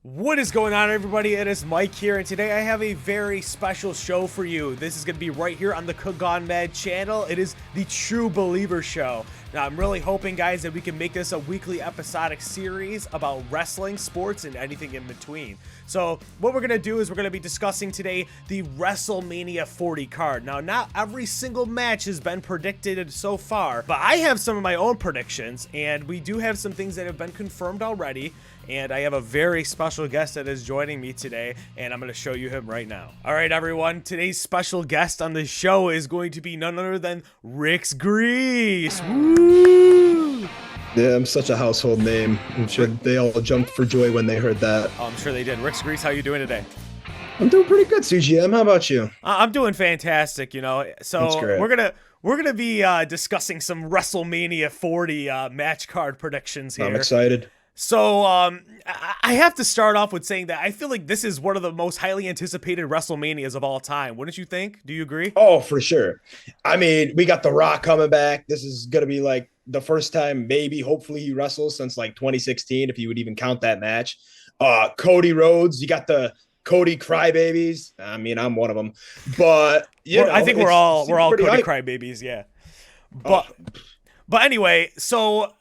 What is going on, everybody? It is Mike here, and today I have a very special show for you. This is going to be right here on the Cook Gone Mad channel. It is the True Believer Show. Now, I'm really hoping, guys, that we can make this a weekly episodic series about wrestling, sports, and anything in between. So what we're going to do is we're going to be discussing today the WrestleMania 40 card. Now, not every single match has been predicted so far, but I have some of my own predictions, and we do have some things that have been confirmed already. And I have a very special guest that is joining me today, and I'm going to show you him right now. All right, everyone. Today's special guest on the show is going to be none other than Rick's Grease. Woo! Yeah, I'm such a household name. I'm sure they all jumped for joy when they heard that. Oh, I'm sure they did. Rick's Grease, how you doing today? I'm doing pretty good, CGM. How about you? I'm doing fantastic, you know. So That's great. we're gonna be discussing some WrestleMania 40 match card predictions here. I'm excited. So, I have to start off with saying that I feel like this is one of the most highly anticipated WrestleManias of all time. Wouldn't you think? Do you agree? Oh, for sure. I mean, we got The Rock coming back. This is going to be like the first time, maybe, hopefully, he wrestles since like 2016, if you would even count that match. Cody Rhodes, you got the Cody Crybabies. I mean, I'm one of them. But, I think we're all Cody hype. Crybabies, yeah. But anyway, so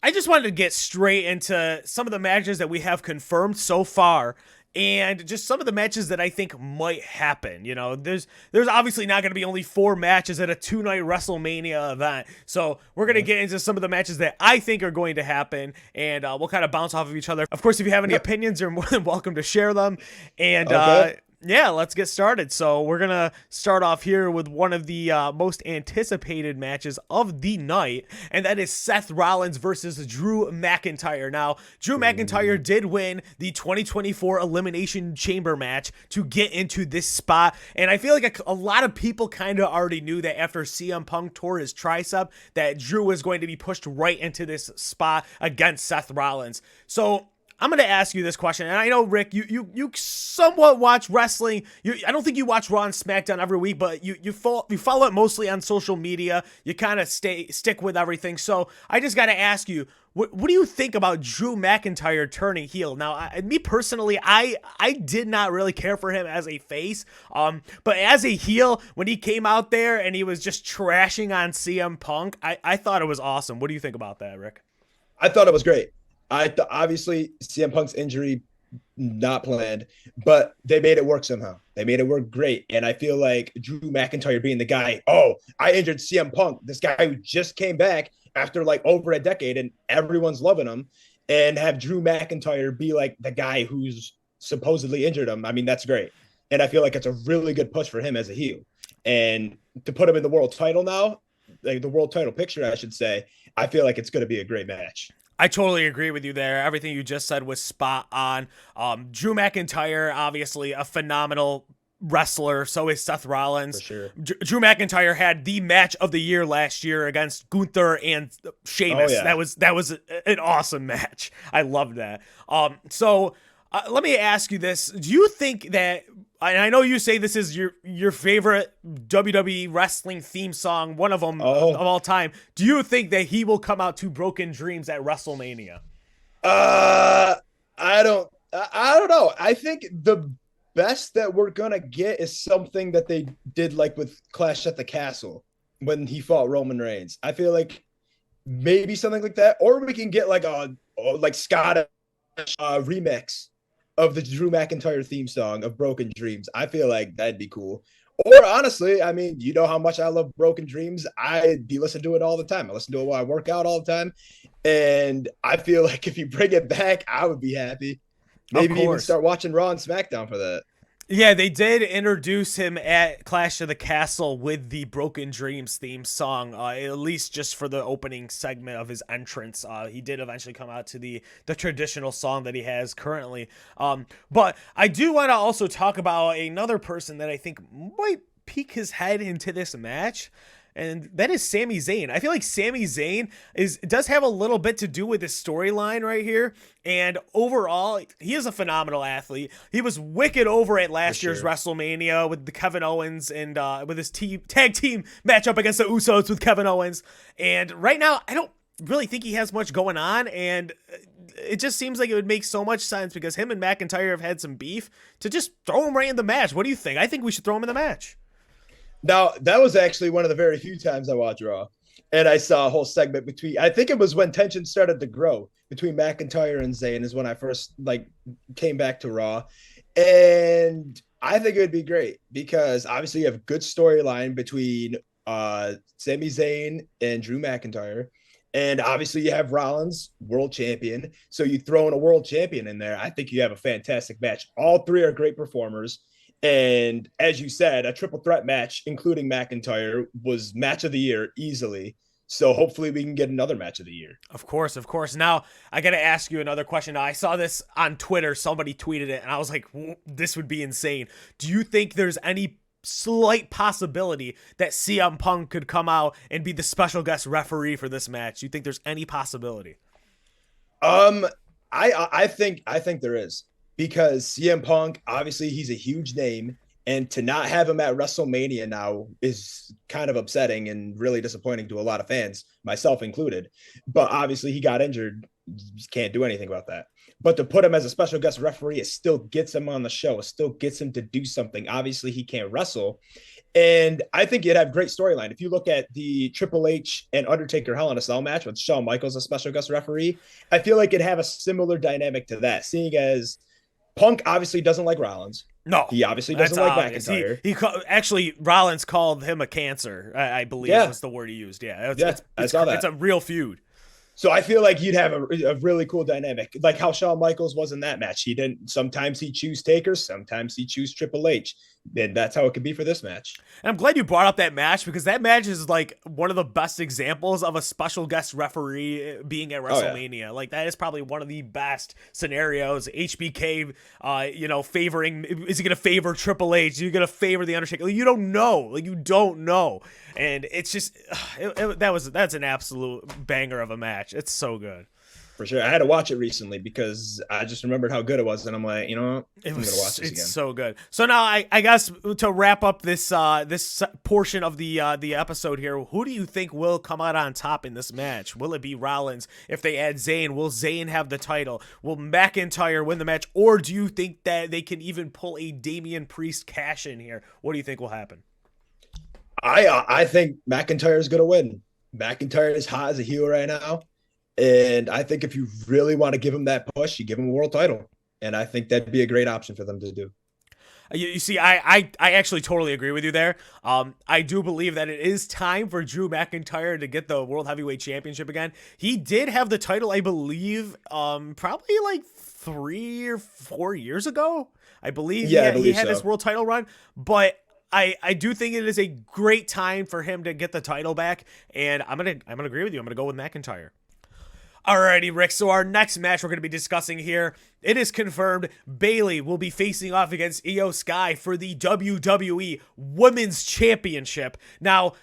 I just wanted to get straight into some of the matches that we have confirmed so far, and just some of the matches that I think might happen. You know, there's obviously not going to be only 4 matches at a 2-night WrestleMania event. So we're going to get into some of the matches that I think are going to happen, and we'll kind of bounce off of each other. Of course, if you have any opinions, you're more than welcome to share them. And Okay. yeah, let's get started. So we're going to start off here with one of the most anticipated matches of the night, and that is Seth Rollins versus Drew McIntyre. Now, Drew McIntyre did win the 2024 Elimination Chamber match to get into this spot, and I feel like a lot of people kind of already knew that after CM Punk tore his tricep that Drew was going to be pushed right into this spot against Seth Rollins. So I'm going to ask you this question, and I know, Rick, you somewhat watch wrestling. I don't think you watch Raw and SmackDown every week, but you follow it mostly on social media. You kind of stick with everything. So I just got to ask you, what do you think about Drew McIntyre turning heel? Now, me personally, I did not really care for him as a face, but as a heel, when he came out there and he was just trashing on CM Punk, I thought it was awesome. What do you think about that, Rick? I thought it was great. Obviously CM Punk's injury not planned, but they made it work somehow. They made it work great, and I feel like Drew McIntyre being the guy. Oh, I injured CM Punk, this guy who just came back after like over a decade, and everyone's loving him. And have Drew McIntyre be like the guy who's supposedly injured him. I mean, that's great, and I feel like it's a really good push for him as a heel, and to put him in the world title now, like the world title picture, I should say. I feel like it's going to be a great match. I totally agree with you there. Everything you just said was spot on. Drew McIntyre, obviously a phenomenal wrestler. So is Seth Rollins. For sure. Drew McIntyre had the match of the year last year against Gunther and Sheamus. Oh, yeah. That was an awesome match. I loved that. So let me ask you this. Do you think that, and I know you say this is your favorite WWE wrestling theme song, one of them of all time. Do you think that he will come out to Broken Dreams at WrestleMania? I don't know. I think the best that we're gonna get is something that they did like with Clash at the Castle when he fought Roman Reigns. I feel like maybe something like that, or we can get like a Scottish remix of the Drew McIntyre theme song of Broken Dreams. I feel like that'd be cool. Or honestly, I mean, you know how much I love Broken Dreams. I'd be listening to it all the time. I listen to it while I work out all the time. And I feel like if you bring it back, I would be happy. Maybe even start watching Raw and SmackDown for that. Yeah, they did introduce him at Clash of the Castle with the Broken Dreams theme song, at least just for the opening segment of his entrance. He did eventually come out to the traditional song that he has currently. But I do want to also talk about another person that I think might peek his head into this match, and that is Sami Zayn. I feel like Sami Zayn does have a little bit to do with this storyline right here. And overall, he is a phenomenal athlete. He was wicked over at last year's WrestleMania with the Kevin Owens and with his tag team matchup against the Usos with Kevin Owens. And right now, I don't really think he has much going on, and it just seems like it would make so much sense because him and McIntyre have had some beef to just throw him right in the match. What do you think? I think we should throw him in the match. Now, that was actually one of the very few times I watched Raw. And I saw a whole segment between, I think it was when tension started to grow between McIntyre and Zayn is when I first like came back to Raw. And I think it would be great because obviously you have good storyline between Sami Zayn and Drew McIntyre. And obviously you have Rollins, world champion. So you throw in a world champion in there. I think you have a fantastic match. All three are great performers. And as you said, a triple threat match, including McIntyre, was match of the year easily. So hopefully we can get another match of the year. Of course, of course. Now, I got to ask you another question. Now, I saw this on Twitter. Somebody tweeted it, and I was like, this would be insane. Do you think there's any slight possibility that CM Punk could come out and be the special guest referee for this match? Do you think there's any possibility? I think there is because CM Punk, obviously he's a huge name, and to not have him at WrestleMania now is kind of upsetting and really disappointing to a lot of fans, myself included. But obviously he got injured. You can't do anything about that. But to put him as a special guest referee, it still gets him on the show. It still gets him to do something. Obviously he can't wrestle. And I think it'd have great storyline. If you look at the Triple H and Undertaker Hell in a Cell match with Shawn Michaels, a special guest referee, I feel like it'd have a similar dynamic to that, seeing as Punk obviously doesn't like Rollins. No, he obviously doesn't like McIntyre. He actually Rollins called him a cancer. I believe was the word he used. Yeah, I saw that. It's a real feud. So I feel like you'd have a really cool dynamic, like how Shawn Michaels was in that match. He didn't. Sometimes he choose Taker, sometimes he choose Triple H, and that's how it could be for this match. And I'm glad you brought up that match because that match is like one of the best examples of a special guest referee being at WrestleMania. Oh, yeah. Like that is probably one of the best scenarios. HBK, favoring. Is he going to favor Triple H? Is he going to favor the Undertaker? Like, you don't know. Like you don't know. And it's just that's an absolute banger of a match. It's so good. For sure. I had to watch it recently because I just remembered how good it was. And I'm like, you know what? I'm going to watch this again. It's so good. So now I guess to wrap up this this portion of the episode here, who do you think will come out on top in this match? Will it be Rollins? If they add Zayn, will Zayn have the title? Will McIntyre win the match? Or do you think that they can even pull a Damian Priest cash in here? What do you think will happen? I think McIntyre is going to win. McIntyre is hot as a heel right now. And I think if you really want to give him that push, you give him a world title. And I think that'd be a great option for them to do. You see, I actually totally agree with you there. I do believe that it is time for Drew McIntyre to get the World Heavyweight Championship again. He did have the title, I believe, probably like 3 or 4 years ago. I believe he had his world title run. But I do think it is a great time for him to get the title back. And I'm gonna agree with you. I'm gonna go with McIntyre. Alrighty, Rick, so our next match we're going to be discussing here, it is confirmed Bayley will be facing off against Io Sky for the WWE Women's Championship. Now,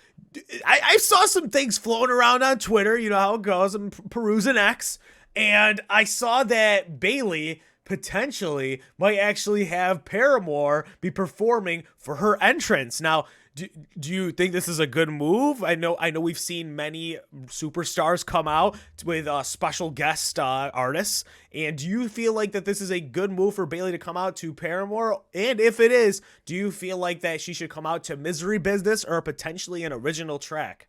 I saw some things floating around on Twitter, you know how it goes, I'm perusing X, and I saw that Bayley potentially might actually have Paramore be performing for her entrance. Now, do you think this is a good move? I know we've seen many superstars come out with special guest artists, and do you feel like that this is a good move for Bayley to come out to Paramore? And if it is, do you feel like that she should come out to Misery Business or potentially an original track?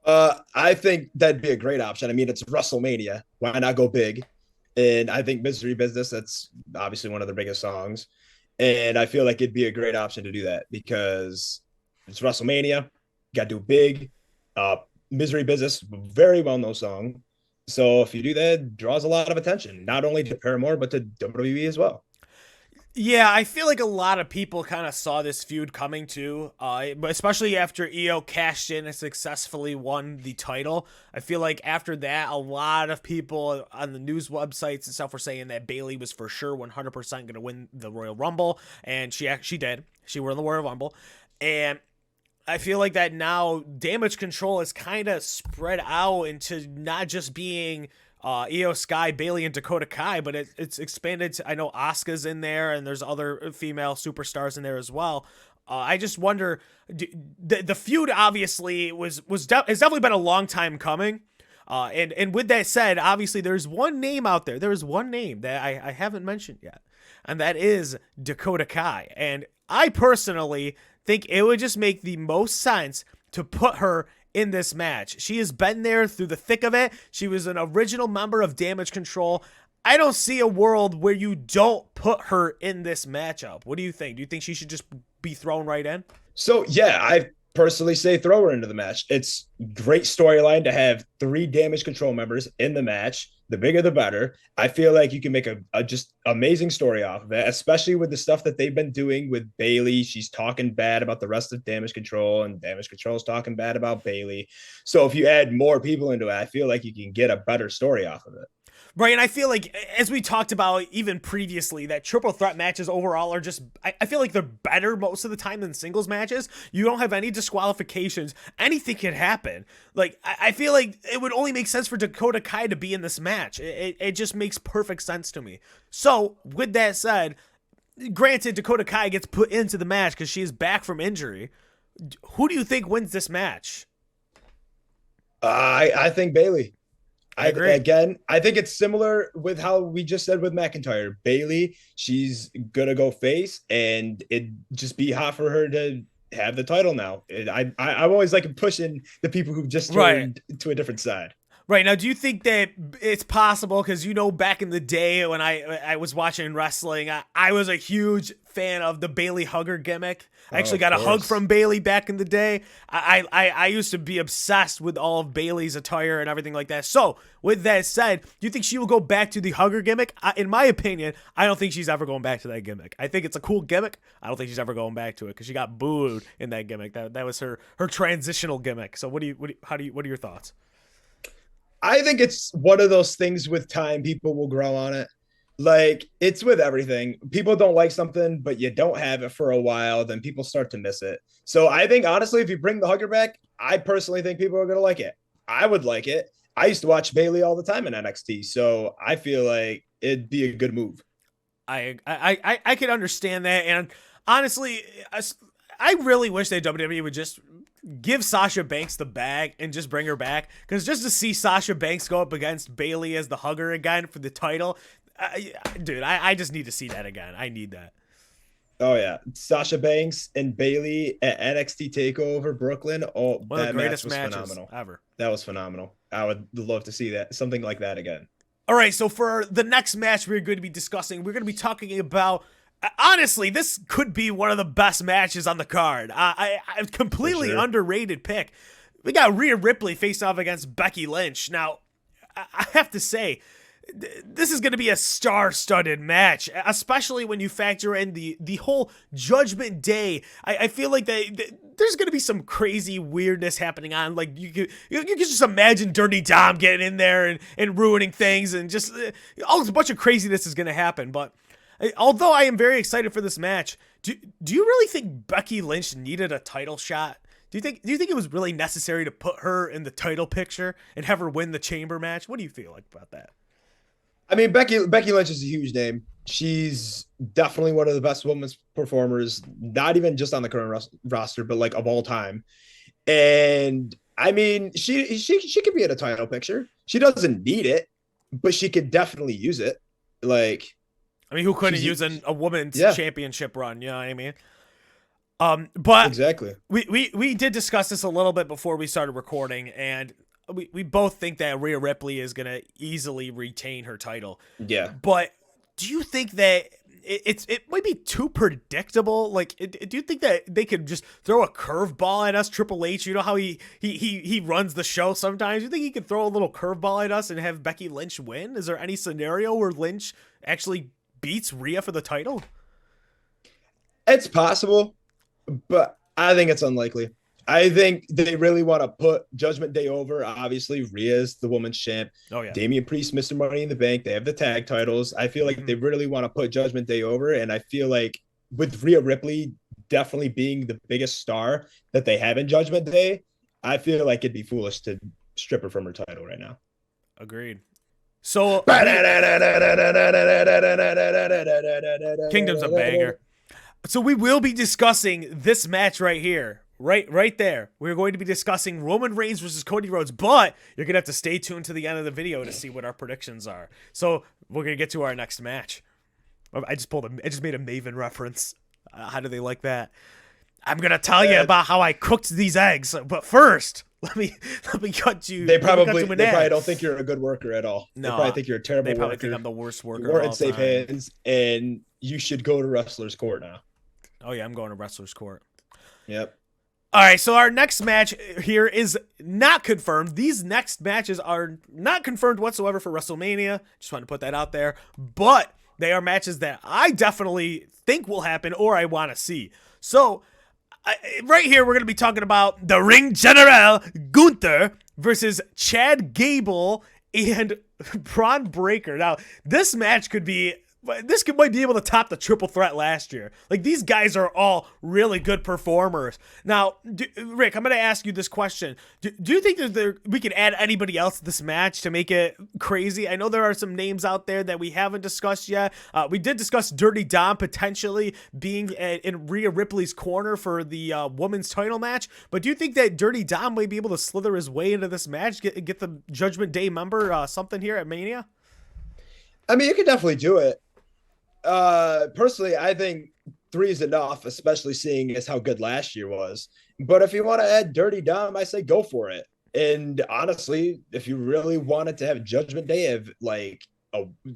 I think that'd be a great option. I mean, it's WrestleMania. Why not go big? And I think Misery Business, that's obviously one of their biggest songs. And I feel like it'd be a great option to do that because it's WrestleMania, got to do big. Misery Business, very well-known song. So if you do that, it draws a lot of attention, not only to Paramore, but to WWE as well. Yeah, I feel like a lot of people kind of saw this feud coming too, but especially after Io cashed in and successfully won the title. I feel like after that, a lot of people on the news websites and stuff were saying that Bayley was for sure 100% going to win the Royal Rumble, and she did. She won the Royal Rumble, and I feel like that now Damage Control is kind of spread out into not just being Io Sky, Bayley, and Dakota Kai, but it's expanded to, I know Asuka's in there, and there's other female superstars in there as well. I just wonder, the feud obviously has definitely been a long time coming. And with that said, obviously there's one name out there. There's one name that I haven't mentioned yet, and that is Dakota Kai. And I personally think it would just make the most sense to put her in this match. She has been there through the thick of it. She was an original member of Damage Control. I don't see a world where you don't put her in this matchup. What do you think? Do you think she should just be thrown right in? So yeah, I personally say throw her into the match. It's great storyline to have 3 Damage Control members in the match. The bigger the better. I feel like you can make a just amazing story off of it, especially with the stuff that they've been doing with Bayley. She's talking bad about the rest of Damage Control, and Damage Control is talking bad about Bayley. So if you add more people into it, I feel like you can get a better story off of it. Right, and I feel like, as we talked about even previously, that triple threat matches overall are just, I feel like they're better most of the time than singles matches. You don't have any disqualifications. Anything can happen. Like, I feel like it would only make sense for Dakota Kai to be in this match. It just makes perfect sense to me. So, with that said, granted, Dakota Kai gets put into the match because she is back from injury. Who do you think wins this match? I think Bayley. I agree. Again, I think it's similar with how we just said with McIntyre. Bayley, she's gonna go face, and it just be hot for her to have the title now. I'm always like pushing the people who've just turned to a different side. Right. Now, do you think that it's possible, because, back in the day when I was watching wrestling, I was a huge fan of the Bayley hugger gimmick. I actually got a hug from Bayley back in the day. I used to be obsessed with all of Bayley's attire and everything like that. So, with that said, do you think she will go back to the hugger gimmick? In my opinion, I don't think she's ever going back to that gimmick. I think it's a cool gimmick. I don't think she's ever going back to it, because she got booed in that gimmick. That was her transitional gimmick. So, what are your thoughts? I think it's one of those things with time, people will grow on it. Like, it's with everything. People don't like something, but you don't have it for a while, then people start to miss it. So I think, honestly, if you bring the hugger back, I personally think people are going to like it. I would like it. I used to watch Bayley all the time in NXT, so I feel like it'd be a good move. I could understand that, and honestly, I really wish that WWE would just give Sasha Banks the bag and just bring her back, because just to see Sasha Banks go up against Bayley as the hugger again for the title, dude, I just need to see that again. I need that. Oh yeah, Sasha Banks and Bayley at NXT Takeover Brooklyn. Oh, one of the greatest matches phenomenal ever. That was phenomenal. I would love to see that, something like that again. All right, so for the next match we're going to be discussing, we're going to be talking about. Honestly, this could be one of the best matches on the card. I completely underrated pick. We got Rhea Ripley facing off against Becky Lynch. Now, I have to say, this is going to be a star-studded match, especially when you factor in the whole Judgment Day. I feel like there's going to be some crazy weirdness happening on. Like, you could just imagine Dirty Dom getting in there and ruining things, and just a bunch of craziness is going to happen. But although I am very excited for this match, do you really think Becky Lynch needed a title shot? Do you think it was really necessary to put her in the title picture and have her win the chamber match? What do you feel like about that? I mean, Becky Lynch is a huge name. She's definitely one of the best women's performers, not even just on the current roster, but like of all time. And I mean, she could be in a title picture. She doesn't need it, but she could definitely use it. Like, I mean, who couldn't use a women's championship run? You know what I mean? But exactly. We did discuss this a little bit before we started recording, and we both think that Rhea Ripley is going to easily retain her title. Yeah. But do you think that it might be too predictable? Like, do you think that they could just throw a curveball at us? Triple H, you know how he runs the show sometimes. Do you think he could throw a little curveball at us and have Becky Lynch win? Is there any scenario where Lynch actually beats Rhea for the title? It's possible, but I think it's unlikely. I think they really want to put Judgment Day over. Obviously, Rhea's the women's champ. Oh, yeah. Damian Priest, Mr. Money in the Bank. They have the tag titles. I feel like they really want to put Judgment Day over. And I feel like with Rhea Ripley definitely being the biggest star that they have in Judgment Day, I feel like it'd be foolish to strip her from her title right now. Agreed. So Kingdom's a banger. So we will be discussing this match right here, right there. We're going to be discussing Roman Reigns versus Cody Rhodes, but you're going to have to stay tuned to the end of the video to see what our predictions are. So we're going to get to our next match. I just made a Maven reference. How do they like that? I'm going to tell you about how I cooked these eggs, but first, let me cut you. They probably don't think you're a good worker at all. No, they probably think you're a terrible worker. They probably think I'm the worst worker. You weren't in safe hands, and you should go to Wrestler's Court now. Oh yeah, I'm going to Wrestler's Court. Yep. All right, so our next match here is not confirmed. These next matches are not confirmed whatsoever for WrestleMania. Just want to put that out there. But they are matches that I definitely think will happen or I want to see. So right here, we're going to be talking about the Ring General Gunther versus Chad Gable and Braun Breaker. Now, this match might be able to top the triple threat last year. Like, these guys are all really good performers. Now, Rick, I'm going to ask you this question. Do you think that we can add anybody else to this match to make it crazy? I know there are some names out there that we haven't discussed yet. We did discuss Dirty Dom potentially being in Rhea Ripley's corner for the women's title match. But do you think that Dirty Dom might be able to slither his way into this match, get the Judgment Day member something here at Mania? I mean, you could definitely do it. Personally, I think 3 is enough, especially seeing as how good last year was. But if you want to add Dirty Dom, I say go for it. And honestly, if you really wanted to have Judgment Day, have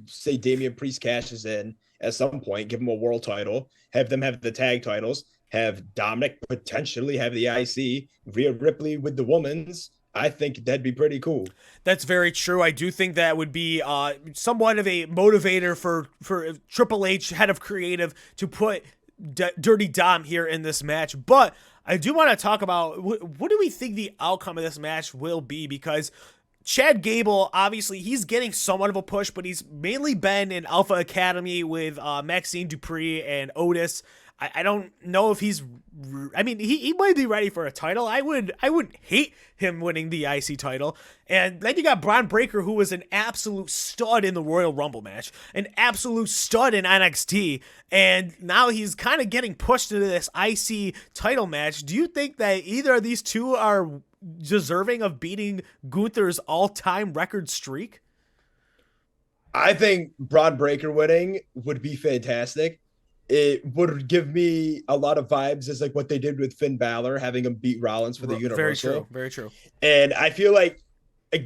say Damian Priest cashes in at some point, give him a world title, have them have the tag titles, have Dominic potentially have the IC, Rhea Ripley with the women's. I think that'd be pretty cool. That's very true. I do think that would be somewhat of a motivator for Triple H, head of creative, to put Dirty Dom here in this match. But I do want to talk about what do we think the outcome of this match will be, because Chad Gable, obviously, he's getting somewhat of a push, but he's mainly been in Alpha Academy with Maxine Dupree and Otis. I don't know if he's. I mean, he might be ready for a title. I wouldn't hate him winning the IC title. And then you got Braun Breaker, who was an absolute stud in the Royal Rumble match, an absolute stud in NXT, and now he's kind of getting pushed into this IC title match. Do you think that either of these two are deserving of beating Gunther's all-time record streak? I think Braun Breaker winning would be fantastic. It would give me a lot of vibes as like what they did with Finn Balor, having him beat Rollins for the Universal. Very true. Very true. And I feel like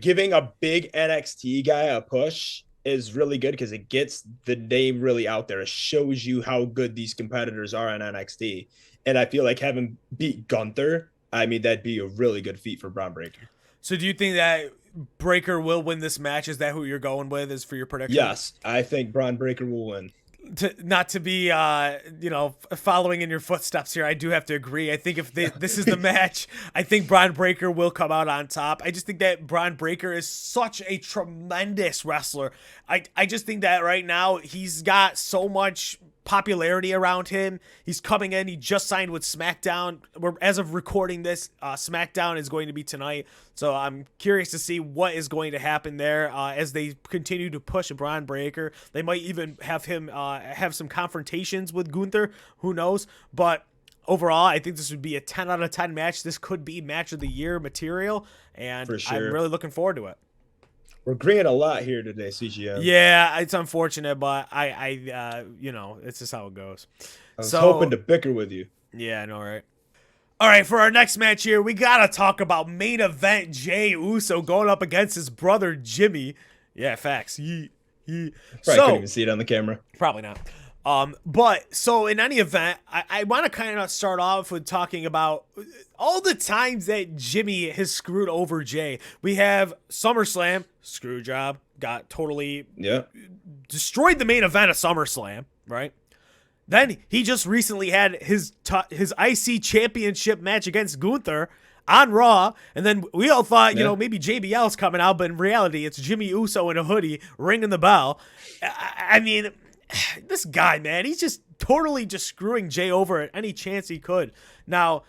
giving a big NXT guy a push is really good because it gets the name really out there. It shows you how good these competitors are on NXT. And I feel like having beat Gunther, I mean, that'd be a really good feat for Braun Breaker. So do you think that Breaker will win this match? Is that who you're going with is for your prediction? Yes, I think Braun Breaker will win. Not to be, following in your footsteps here, I do have to agree. I think if this is the match, I think Braun Breaker will come out on top. I just think that Braun Breaker is such a tremendous wrestler. I just think that right now he's got so much popularity around him. He's coming in. He just signed with SmackDown. As of recording this, SmackDown is going to be tonight. So I'm curious to see what is going to happen there as they continue to push Braun Breaker. They might even have him have some confrontations with Gunther. Who knows? But overall, I think this would be a 10 out of 10 match. This could be match of the year material. And for sure. I'm really looking forward to it. We're agreeing a lot here today, CGM. Yeah, it's unfortunate, but I it's just how it goes. I was hoping to bicker with you. Yeah, I know, right? All right, for our next match here, we got to talk about main event Jey Uso going up against his brother Jimmy. Yeah, facts. Probably couldn't even see it on the camera. Probably not. But so in any event, I want to kind of start off with talking about all the times that Jimmy has screwed over Jey. We have SummerSlam, screw job, got totally destroyed the main event of SummerSlam, right? Then he just recently had his IC championship match against Gunther on Raw, and then we all thought, maybe JBL's coming out, but in reality, it's Jimmy Uso in a hoodie ringing the bell. I mean, this guy, man, he's just totally just screwing Jey over at any chance he could. Now,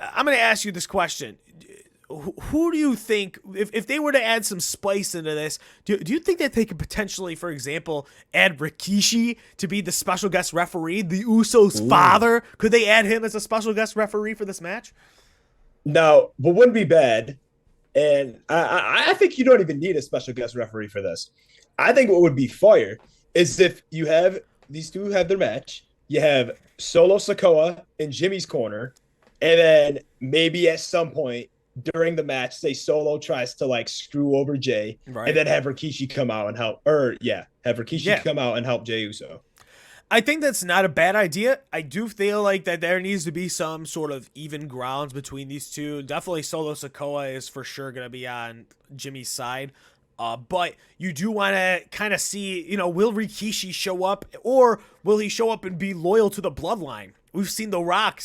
I'm going to ask you this question. Who do you think, if they were to add some spice into this, do you think that they could potentially, for example, add Rikishi to be the special guest referee, the Usos' father? Could they add him as a special guest referee for this match? Now, what wouldn't be bad, and I think you don't even need a special guest referee for this. I think what would be fire is if you have these two have their match, you have Solo Sokoa in Jimmy's corner, and then maybe at some point during the match, say Solo tries to like screw over Jay, and Right. then have Rikishi come out and help, or yeah, have Rikishi Yeah. come out and help Jey Uso. I think that's not a bad idea. I do feel like that there needs to be some sort of even grounds between these two. Definitely Solo Sokoa is for sure going to be on Jimmy's side. But you do want to kind of see, will Rikishi show up or will he show up and be loyal to the bloodline? We've seen The Rock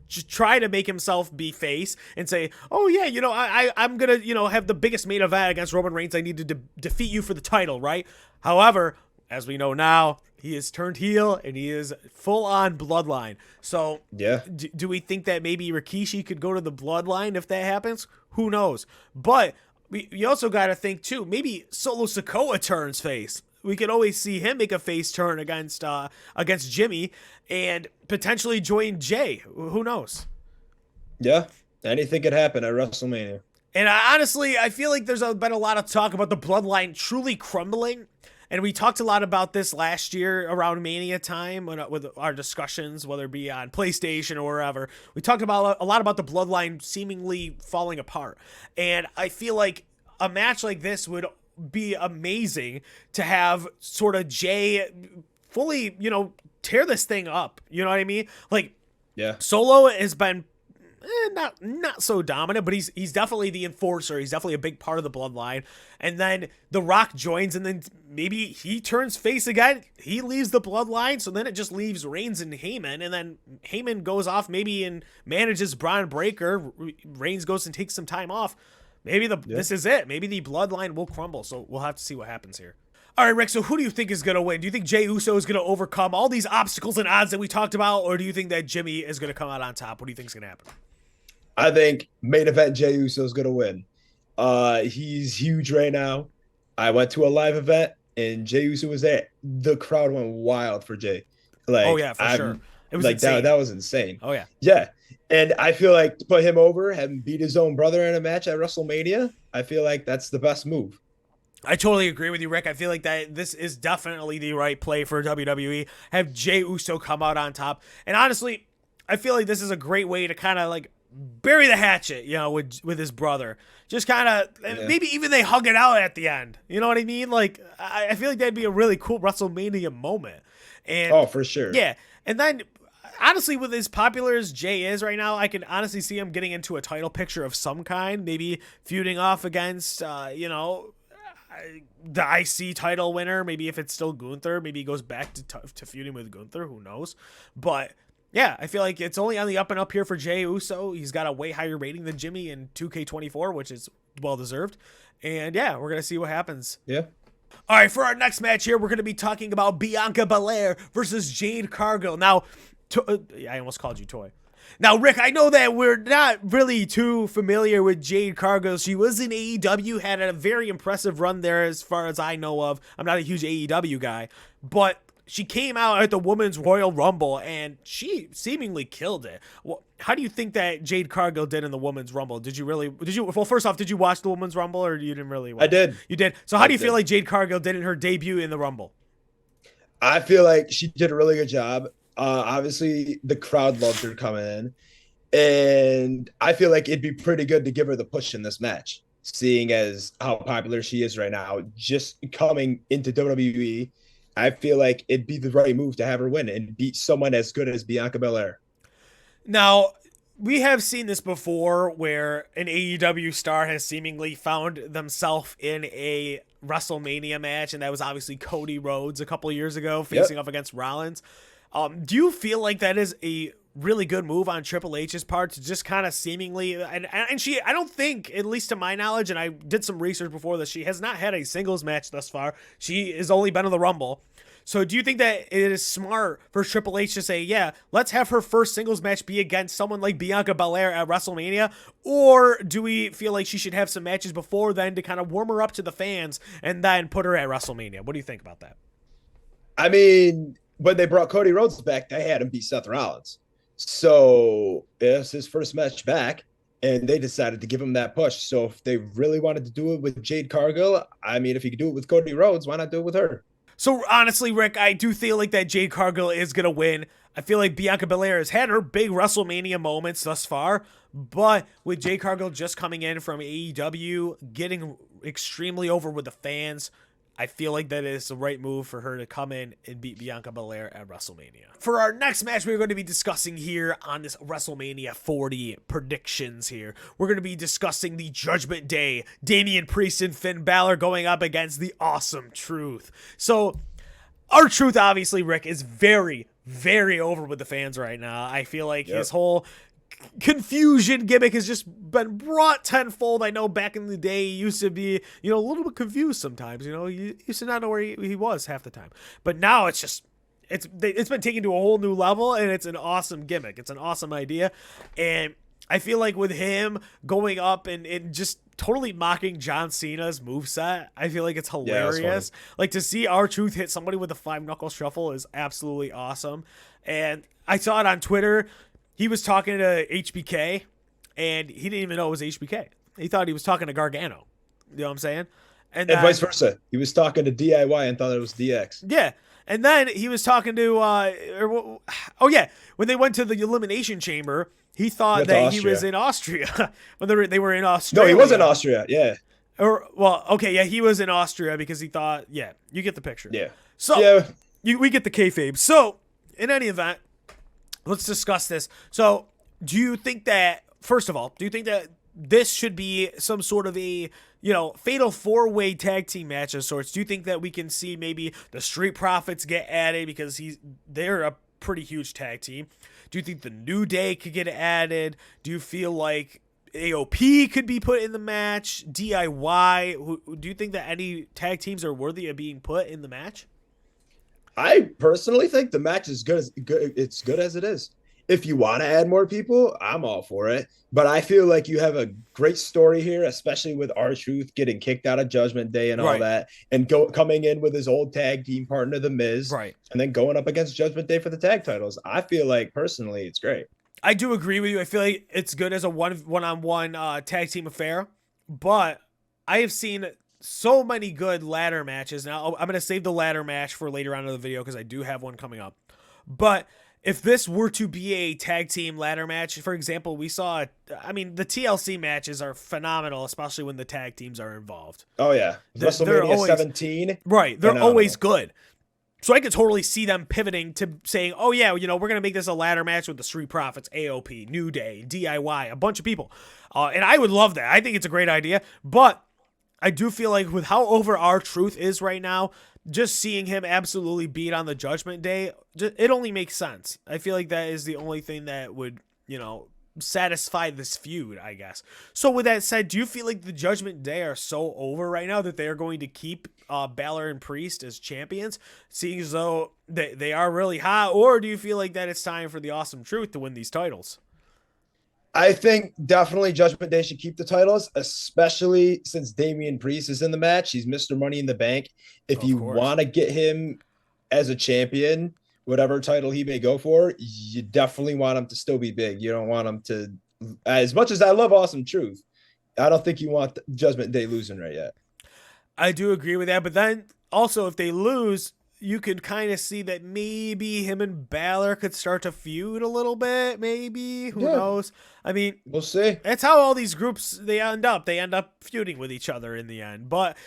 just try to make himself be face and say, oh, yeah, I'm going to, have the biggest main event against Roman Reigns. I need to defeat you for the title, right? However, as we know now, he is turned heel and he is full on bloodline. So, Yeah, do we think that maybe Rikishi could go to the bloodline if that happens? Who knows? But you also got to think too. Maybe Solo Sikoa turns face. We could always see him make a face turn against Jimmy and potentially join Jay. Who knows? yeah. Anything could happen at WrestleMania. And honestly, I feel like there's been a lot of talk about the bloodline truly crumbling. And we talked a lot about this last year around Mania time with our discussions, whether it be on PlayStation or wherever. We talked about a lot about the bloodline seemingly falling apart. And I feel like a match like this would be amazing to have sort of Jay fully, tear this thing up. You know what I mean? Like, Yeah, Solo has been not so dominant, but he's definitely the enforcer. He's definitely a big part of the bloodline. And then The Rock joins, and then maybe he turns face again. He leaves the bloodline, so then it just leaves Reigns and Heyman, and then Heyman goes off maybe and manages Braun Breaker. Reigns goes and takes some time off. Maybe yeah. this is it. Maybe the bloodline will crumble. So we'll have to see what happens here. All right, Rick, so who do you think is going to win? Do you think Jey Uso is going to overcome all these obstacles and odds that we talked about, or do you think that Jimmy is going to come out on top? What do you think is going to happen? I think main event Jey Uso is gonna win. He's huge right now. I went to a live event and Jey Uso was there. The crowd went wild for Jey. Oh, Like yeah, for sure. I'm It was like insane. that was insane. Oh, yeah. Yeah. And I feel like to put him over, have him beat his own brother in a match at WrestleMania, I feel like that's the best move. I totally agree with you, Rick. I feel like that this is definitely the right play for WWE. Have Jey Uso come out on top. And honestly, I feel like this is a great way to kind of like bury the hatchet, with his brother. Just kind of Yeah. maybe even they hug it out at the end. You know what I mean? Like I feel like that'd be a really cool WrestleMania moment. And Oh, for sure. yeah, and then honestly, with as popular as Jay is right now, I can honestly see him getting into a title picture of some kind, maybe feuding off against, the IC title winner. Maybe if it's still Gunther, maybe he goes back to feuding with Gunther. Who knows? But yeah, I feel like it's only on the up and up here for Jey Uso. He's got a way higher rating than Jimmy in 2K24, which is well deserved. And yeah, we're gonna see what happens. Yeah. All right, for our next match here, we're going to be talking about Bianca Belair versus Jade Cargill. Now, I almost called you Toy. Now, Rick, I know that we're not really too familiar with Jade Cargill. She was in AEW, had a very impressive run there as far as I know of. I'm not a huge AEW guy, but she came out at the Women's Royal Rumble, and she seemingly killed it. Well, how do you think that Jade Cargill did in the Women's Rumble? Well, first off, did you watch the Women's Rumble, or you didn't really watch? I did. You did. So how do you did. feel like Jade Cargill did in her debut in the Rumble? I feel like she did a really good job. Obviously, the crowd loved her coming in. And I feel like it'd be pretty good to give her the push in this match, seeing as how popular she is right now. Just coming into WWE, I feel like it'd be the right move to have her win and beat someone as good as Bianca Belair. Now, we have seen this before where an AEW star has seemingly found themselves in a WrestleMania match, and that was obviously Cody Rhodes a couple of years ago facing off against Rollins. Do you feel like that is a really good move on Triple H's part to just kind of seemingly and she, I don't think, at least to my knowledge, and I did some research before this, she has not had a singles match thus far. She has only been in the Rumble. So do you think that it is smart for Triple H to say, yeah, let's have her first singles match be against someone like Bianca Belair at WrestleMania? Or do we feel like she should have some matches before then to kind of warm her up to the fans and then put her at WrestleMania? What do you think about that? I mean, when they brought Cody Rhodes back, they had him beat Seth Rollins. So it's his first match back. and they decided to give him that push. So if they really wanted to do it with Jade Cargill, I mean, if you could do it with Cody Rhodes, why not do it with her? So honestly, Rick, I do feel like that Jade Cargill is gonna win. I feel like Bianca Belair has had her big WrestleMania moments thus far, but with Jade Cargill just coming in from AEW, getting extremely over with the fans, I feel like that is the right move for her to come in and beat Bianca Belair at WrestleMania. For our next match, we're going to be discussing here on this WrestleMania 40 predictions here. We're going to be discussing the Judgment Day, Damian Priest and Finn Balor going up against the Awesome Truth. So, R-Truth, obviously, Rick, is very, very over with the fans right now. I feel like his whole confusion gimmick has just been brought tenfold. I know back in the day he used to be, a little bit confused sometimes. He used to not know where he was half the time. But now it's been taken to a whole new level, and it's an awesome gimmick. It's an awesome idea, and I feel like with him going up and just totally mocking John Cena's moveset, I feel like it's hilarious. Like to see R-Truth hit somebody with a 5-knuckle shuffle is absolutely awesome. And I saw it on Twitter. He was talking to HBK, and he didn't even know it was HBK. He thought he was talking to Gargano. You know what I'm saying? And vice versa. He was talking to DIY and thought it was DX. Yeah. And then he was talking to, when they went to the Elimination Chamber, he thought that he was in Austria. When they were in Australia. No, he was in Austria, yeah. He was in Austria because he thought, you get the picture. Yeah. So, we get the kayfabe. So, in any event, let's discuss this. So, do you think that this should be some sort of a, fatal 4-way tag team match of sorts? Do you think that we can see maybe the Street Profits get added because they're a pretty huge tag team? Do you think the New Day could get added? Do you feel like AOP could be put in the match? DIY? Do you think that any tag teams are worthy of being put in the match? I personally think the match is good. It's good as it is. If you want to add more people, I'm all for it. But I feel like you have a great story here, especially with R-Truth getting kicked out of Judgment Day and all that, and coming in with his old tag team partner, The Miz, and then going up against Judgment Day for the tag titles. I feel like personally, it's great. I do agree with you. I feel like it's good as a one-on-one tag team affair, but I have seen so many good ladder matches. Now, I'm going to save the ladder match for later on in the video because I do have one coming up. But if this were to be a tag team ladder match, for example, the TLC matches are phenomenal, especially when the tag teams are involved. Oh, yeah. WrestleMania 17. Right. They're always good. So I could totally see them pivoting to saying, oh, yeah, we're going to make this a ladder match with the Street Profits, AOP, New Day, DIY, a bunch of people. And I would love that. I think it's a great idea. But I do feel like with how over R-Truth is right now, just seeing him absolutely beat on the Judgment Day, it only makes sense. I feel like that is the only thing that would, satisfy this feud, I guess. So with that said, do you feel like the Judgment Day are so over right now that they are going to keep Balor and Priest as champions, seeing as though they are really hot? Or do you feel like that it's time for the Awesome Truth to win these titles? I think definitely Judgment Day should keep the titles, especially since Damian Priest is in the match. He's Mr. Money in the Bank. If you want to get him as a champion, whatever title he may go for, you definitely want him to still be big. You don't want him to, as much as I love Awesome Truth, I don't think you want Judgment Day losing right yet. I do agree with that. But then also if they lose, you could kind of see that maybe him and Balor could start to feud a little bit. Maybe. Who knows? I mean, we'll see. That's how all these groups, they end up feuding with each other in the end. But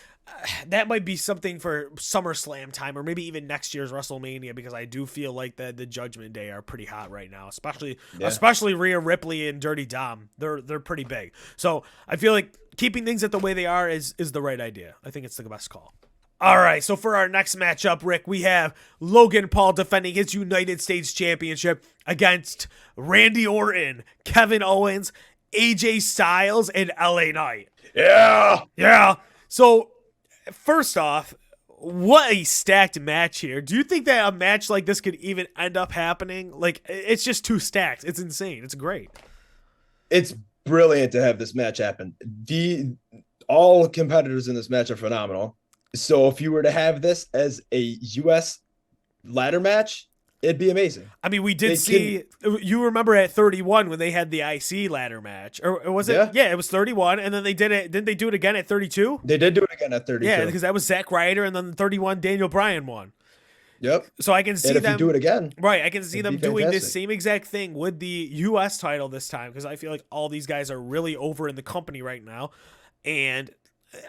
that might be something for SummerSlam time or maybe even next year's WrestleMania, because I do feel like the Judgment Day are pretty hot right now, especially Rhea Ripley and Dirty Dom. They're pretty big. So I feel like keeping things at the way they are is the right idea. I think it's the best call. All right, so for our next matchup, Rick, we have Logan Paul defending his United States Championship against Randy Orton, Kevin Owens, AJ Styles, and LA Knight. Yeah. So, first off, what a stacked match here. Do you think that a match like this could even end up happening? Like, it's just too stacked. It's insane. It's great. It's brilliant to have this match happen. All competitors in this match are phenomenal. So if you were to have this as a U.S. ladder match, It'd be amazing. I mean, we did They can, see. You remember at 31 when they had the IC ladder match, or was it? yeah, Yeah, it was 31, and then they did it. Didn't they do it again at 32? they did do it again at Yeah, 32. because that was Zack Ryder, and then 31 Daniel Bryan won. Yep. So I can And see if you do them. it again, Right, I can see it'd be them doing this fantastic. same exact thing with the U.S. title this time because I feel like all these guys are really over in the company right now. And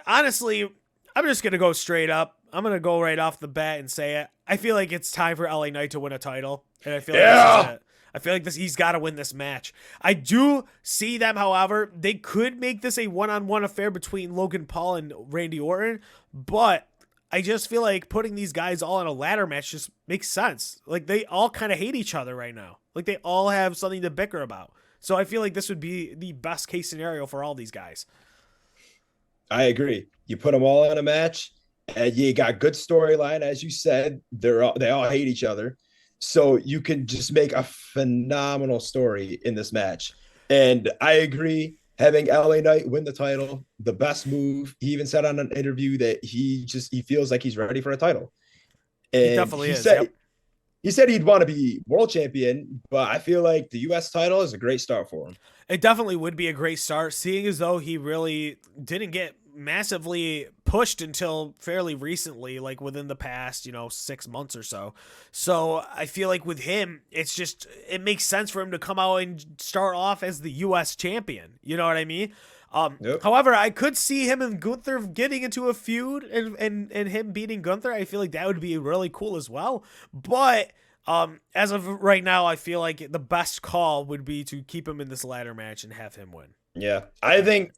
honestly, I'm just gonna go straight up. I'm gonna go right off the bat and say it. I feel like it's time for LA Knight to win a title, and I feel like this is Yeah. it. I feel like he's got to win this match. I do see them, however, they could make this a one-on-one affair between Logan Paul and Randy Orton, but I just feel like putting these guys all in a ladder match just makes sense. Like they all kind of hate each other right now. Like they all have something to bicker about. So I feel like this would be the best case scenario for all these guys. I agree. You put them all in a match, and you got good storyline, as you said. They all hate each other, so you can just make a phenomenal story in this match. And I agree. Having LA Knight win the title, the best move. He even said on an interview that he feels like he's ready for a title. He And definitely is. Yep. he said he'd want to be world champion, but I feel like the U.S. title is a great start for him. It definitely would be a great start, seeing as though he really didn't get massively pushed until fairly recently, like within the past, 6 months or so. So I feel like with him, it makes sense for him to come out and start off as the U.S. champion. You know what I mean? Yep. However, I could see him and Gunther getting into a feud and him beating Gunther. I feel like that would be really cool as well. But as of right now, I feel like the best call would be to keep him in this ladder match and have him win. Yeah, I think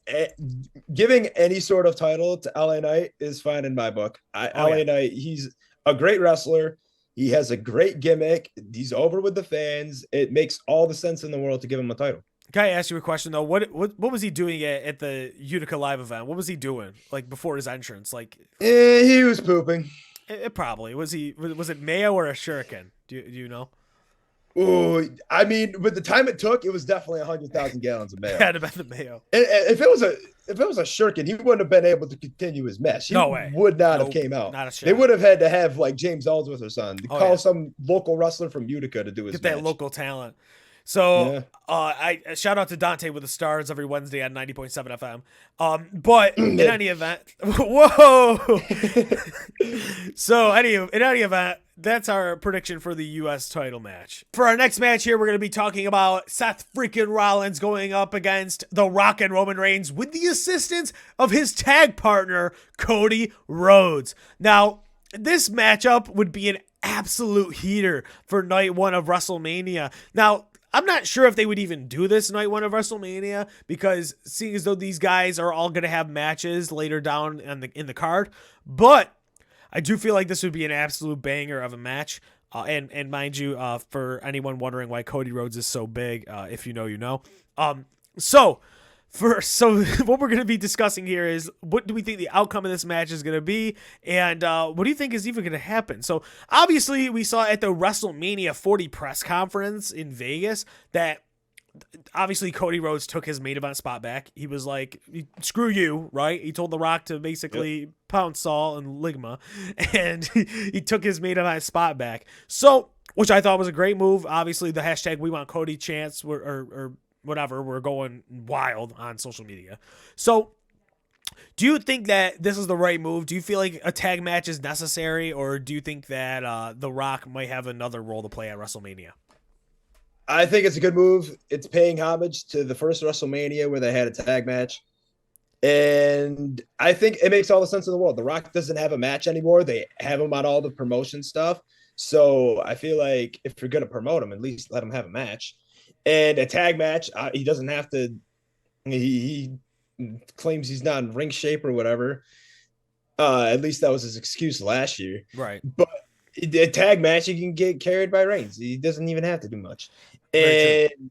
giving any sort of title to LA Knight is fine in my book. LA Knight, he's a great wrestler. He has a great gimmick. He's over with the fans. It makes all the sense in the world to give him a title. Can I ask you a question though? What was he doing at the Utica Live event? What was he doing like before his entrance? Like He was pooping. it probably was. Was it mayo or a shuriken? Do you know? Oh, I mean, with the time it took, it was definitely 100,000 gallons of mayo. Had to been the mayo. If it was a shuriken, he wouldn't have been able to continue his match. He No way. would not Nope, have came out. not a shot. They would have had to have like James Ellsworth or something to Oh, call yeah. some local wrestler from Utica to do his Get match. that local talent. So Yeah. I shout out to Dante with the stars every Wednesday on 90.7 FM. But in any event, whoa. So in any event, that's our prediction for the U.S. title match. For our next match here, we're going to be talking about Seth freaking Rollins going up against The Rock and Roman Reigns with the assistance of his tag partner, Cody Rhodes. Now, this matchup would be an absolute heater for night one of WrestleMania. Now, I'm not sure if they would even do this night one of WrestleMania because seeing as though these guys are all going to have matches later down in the card, but I do feel like this would be an absolute banger of a match. And mind you, for anyone wondering why Cody Rhodes is so big, if you know, you know. So what we're going to be discussing here is what do we think the outcome of this match is going to be, and what do you think is even going to happen? So obviously we saw at the WrestleMania 40 press conference in Vegas that obviously Cody Rhodes took his main event spot back. He was like, screw you, right? He told The Rock to basically pound Saul and Ligma, and he took his main event spot back. So, which I thought was a great move. Obviously the hashtag We Want Cody chants or whatever, we're going wild on social media. So do you think that this is the right move? Do you feel like a tag match is necessary, or do you think that The Rock might have another role to play at WrestleMania? I think it's a good move. It's paying homage to the first WrestleMania where they had a tag match. And I think it makes all the sense in the world. The Rock doesn't have a match anymore. They have him on all the promotion stuff. So I feel like if you're going to promote him, at least let him have a match. And a tag match, he doesn't have to. He claims he's not in ring shape or whatever. At least that was his excuse last year. Right. But a tag match, he can get carried by Reigns. He doesn't even have to do much. Very And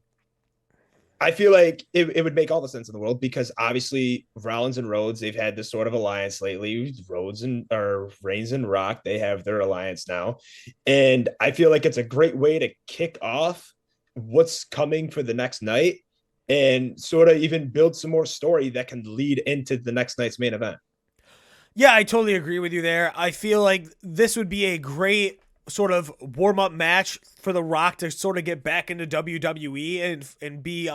I feel like it would make all the sense in the world because obviously Rollins and Rhodes, they've had this sort of alliance lately. Reigns and Rock, they have their alliance now. And I feel like it's a great way to kick off what's coming for the next night and sort of even build some more story that can lead into the next night's main event. Yeah, I totally agree with you there. I feel like this would be a great sort of warm up match for The Rock to sort of get back into WWE and be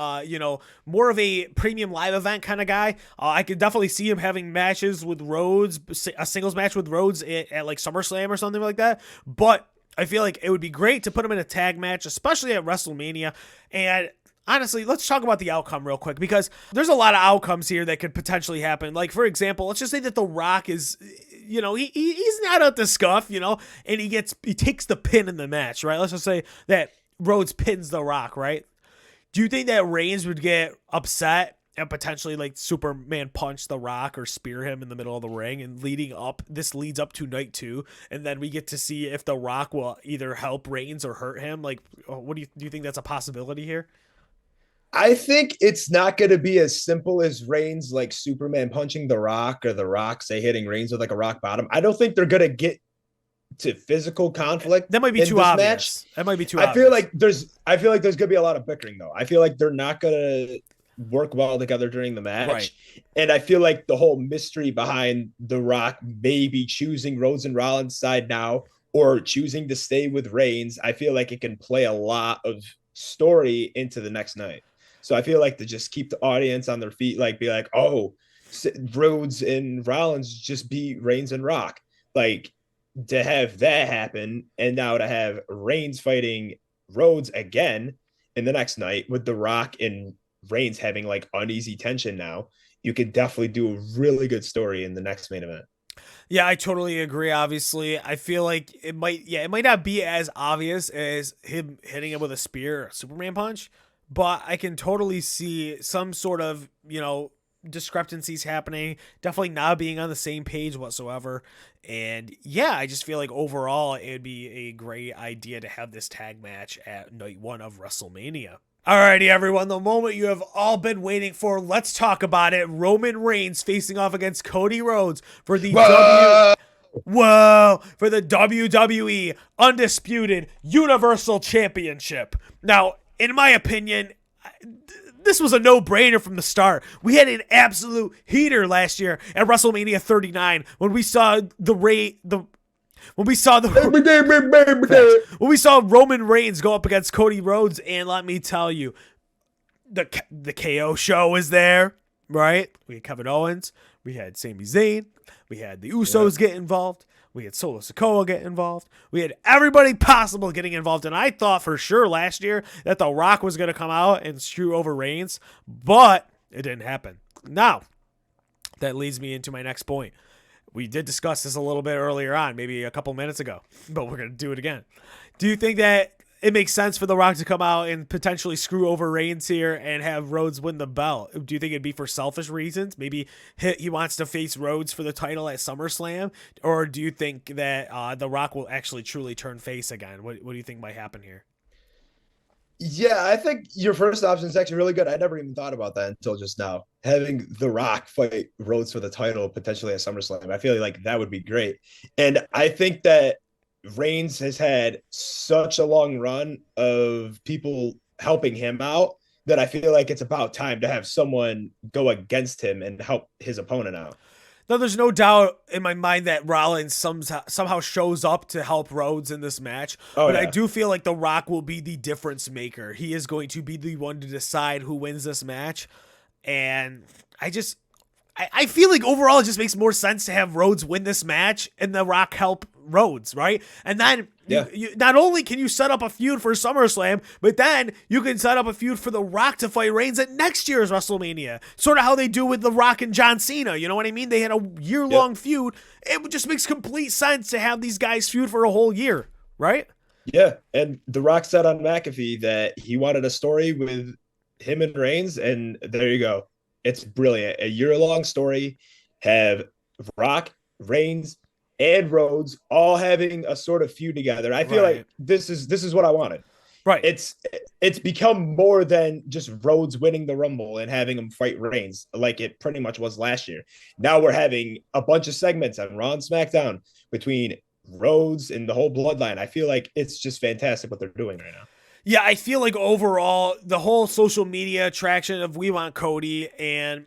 more of a premium live event kind of guy. I could definitely see him having matches with Rhodes, a singles match with Rhodes at like SummerSlam or something like that. But I feel like it would be great to put him in a tag match, especially at WrestleMania. And honestly, let's talk about the outcome real quick, because there's a lot of outcomes here that could potentially happen. Like, for example, let's just say that The Rock is, he's not up to scuff, and he takes the pin in the match, right? Let's just say that Rhodes pins The Rock, right? Do you think that Reigns would get upset and potentially like Superman punch The Rock or spear him in the middle of the ring? And this leads up to night 2, and then we get to see if The Rock will either help Reigns or hurt him. Like, what do you think that's a possibility here? I think it's not going to be as simple as Reigns like Superman punching The Rock, or The Rock say hitting Reigns with like a rock bottom. I don't think they're going to get to physical conflict. That might be too obvious. That might be too obvious. I feel like there's going to be a lot of bickering though. I feel like they're not going to work well together during the match. Right. And I feel like the whole mystery behind The Rock maybe choosing Rhodes and Rollins' side now, or choosing to stay with Reigns, I feel like it can play a lot of story into the next night. So I feel like to just keep the audience on their feet, like be like, oh, Rhodes and Rollins just beat Reigns and Rock. Like, to have that happen, and now to have Reigns fighting Rhodes again in the next night with The Rock and Reigns having like uneasy tension now, you could definitely do a really good story in the next main event. Yeah, I totally agree. Obviously, I feel like it might not be as obvious as him hitting him with a spear or a Superman punch, but I can totally see some sort of, discrepancies happening, definitely not being on the same page whatsoever. And yeah, I just feel like overall it would be a great idea to have this tag match at night 1 of WrestleMania. Alrighty, everyone, the moment you have all been waiting for. Let's talk about it. Roman Reigns facing off against Cody Rhodes for the for the WWE Undisputed Universal Championship. Now, in my opinion, this was a no-brainer from the start. We had an absolute heater last year at WrestleMania 39 when we saw when we saw Roman Reigns go up against Cody Rhodes. And let me tell you, the KO show was there, right? We had Kevin Owens, we had Sami Zayn, we had the Usos get involved, we had Solo Sikoa get involved, we had everybody possible getting involved. And I thought for sure last year that The Rock was going to come out and screw over Reigns, but it didn't happen. Now, that leads me into my next point. We did discuss this a little bit earlier on, maybe a couple minutes ago, but we're going to do it again. Do you think that it makes sense for The Rock to come out and potentially screw over Reigns here and have Rhodes win the belt? Do you think it'd be for selfish reasons? Maybe he wants to face Rhodes for the title at SummerSlam? Or do you think that The Rock will actually truly turn face again? What do you think might happen here? Yeah, I think your first option is actually really good. I never even thought about that until just now. Having The Rock fight Rhodes for the title potentially at SummerSlam, I feel like that would be great. And I think that Reigns has had such a long run of people helping him out that I feel like it's about time to have someone go against him and help his opponent out. Now, there's no doubt in my mind that Rollins somehow shows up to help Rhodes in this match. But I do feel like The Rock will be the difference maker. He is going to be the one to decide who wins this match. And I feel like overall it just makes more sense to have Rhodes win this match and The Rock help Rhodes, right? And then you not only can you set up a feud for SummerSlam, but then you can set up a feud for The Rock to fight Reigns at next year's WrestleMania. Sort of how they do with The Rock and John Cena. You know what I mean? They had a year-long feud. It just makes complete sense to have these guys feud for a whole year, right? Yeah, and The Rock said on McAfee that he wanted a story with him and Reigns, and there you go. It's brilliant. A year-long story, have Rock, Reigns, and Rhodes all having a sort of feud together. I feel like this is what I wanted. Right. It's become more than just Rhodes winning the Rumble and having him fight Reigns like it pretty much was last year. Now we're having a bunch of segments on Raw and SmackDown between Rhodes and the whole bloodline. I feel like it's just fantastic what they're doing right now. Yeah, I feel like overall, the whole social media attraction of We Want Cody and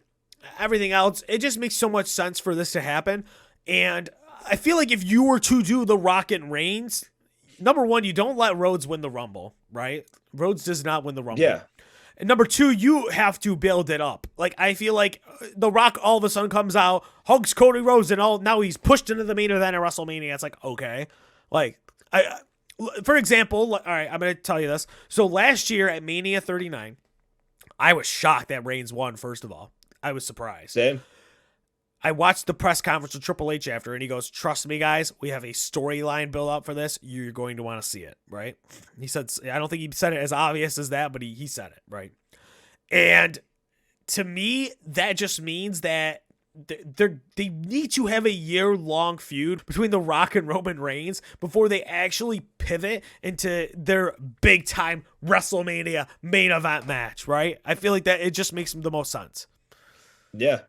everything else, it just makes so much sense for this to happen. And I feel like if you were to do The Rock and Reigns, number one, you don't let Rhodes win the Rumble, right? Rhodes does not win the Rumble. Yeah. And number two, you have to build it up. Like, I feel like The Rock all of a sudden comes out, hugs Cody Rhodes, and now he's pushed into the main event at WrestleMania. It's like, okay. Like, for example, all right, I'm going to tell you this. So last year at Mania 39, I was shocked that Reigns won, first of all. I was surprised. Same. I watched the press conference with Triple H after, and he goes, trust me, guys, we have a storyline built up for this. You're going to want to see it, right? He said, I don't think he said it as obvious as that, but he said it, right? And to me, that just means that they need to have a year-long feud between The Rock and Roman Reigns before they actually pivot into their big-time WrestleMania main event match, right? I feel like that it just makes the most sense. Yeah.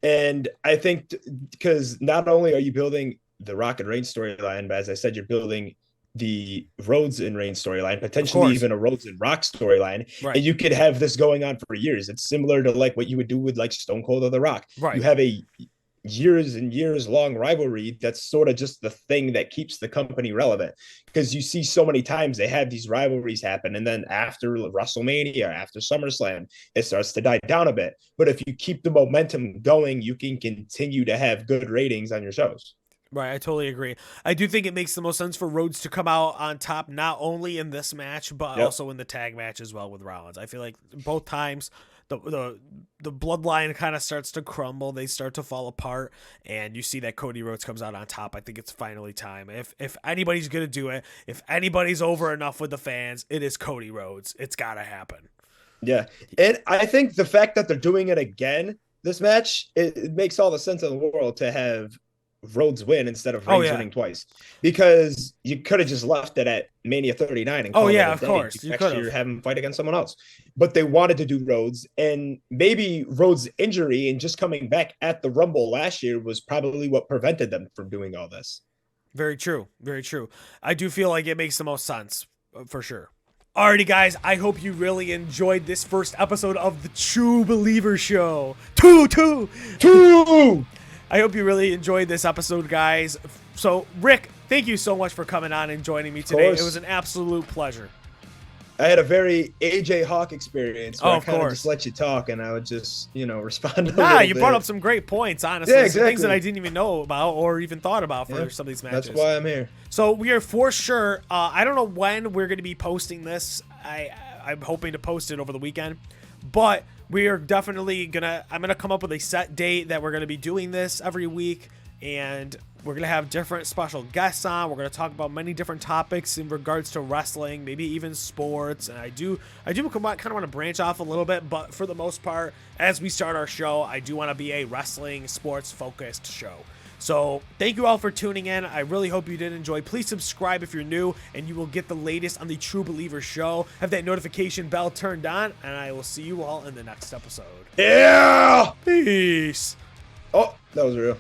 And I think because not only are you building the Rock and Reigns storyline, but as I said, you're building the Rhodes and Reigns storyline, potentially even a Rhodes and Rock storyline. Right. And you could have this going on for years. It's similar to like what you would do with like Stone Cold or The Rock. Right. You have a years and years long rivalry that's sort of just the thing that keeps the company relevant, because you see so many times they have these rivalries happen, and then after WrestleMania, after SummerSlam, it starts to die down a bit. But if you keep the momentum going, you can continue to have good ratings on your shows. Right, I totally agree. I do think it makes the most sense for Rhodes to come out on top, not only in this match, but also in the tag match as well with Rollins. I feel like both times the bloodline kind of starts to crumble, they start to fall apart, and you see that Cody Rhodes comes out on top. I think it's finally time. If anybody's gonna do it, if anybody's over enough with the fans, it is Cody Rhodes. It's gotta happen. Yeah, and I think the fact that they're doing it again this match, it makes all the sense in the world to have Rhodes win instead of Reigns winning twice, because you could have just left it at Mania 39 and called it a day. Course, you could have him fight against someone else, but they wanted to do Rhodes, and maybe Rhodes' injury and just coming back at the Rumble last year was probably what prevented them from doing all this. Very true, very true. I do feel like it makes the most sense for sure. Alrighty, guys, I hope you really enjoyed this first episode of the True Believer Show. Two. I hope you really enjoyed this episode, guys. So, Rick, thank you so much for coming on and joining me today. It was an absolute pleasure. I had a very AJ Hawk experience where I kind of just let you talk and I would just, respond you brought up some great points, honestly. Yeah, exactly. Things that I didn't even know about or even thought about for some of these matches. That's why I'm here. So we are for sure, I don't know when we're going to be posting this. I'm hoping to post it over the weekend, but we are definitely I'm gonna come up with a set date that we're gonna be doing this every week, and we're gonna have different special guests on. We're gonna talk about many different topics in regards to wrestling, maybe even sports. And I do kind of want to branch off a little bit, but for the most part, as we start our show, I do want to be a wrestling sports focused show. So thank you all for tuning in. I really hope you did enjoy. Please subscribe if you're new, and you will get the latest on the True Believer Show. Have that notification bell turned on, and I will see you all in the next episode. Yeah! Peace. Oh, that was real.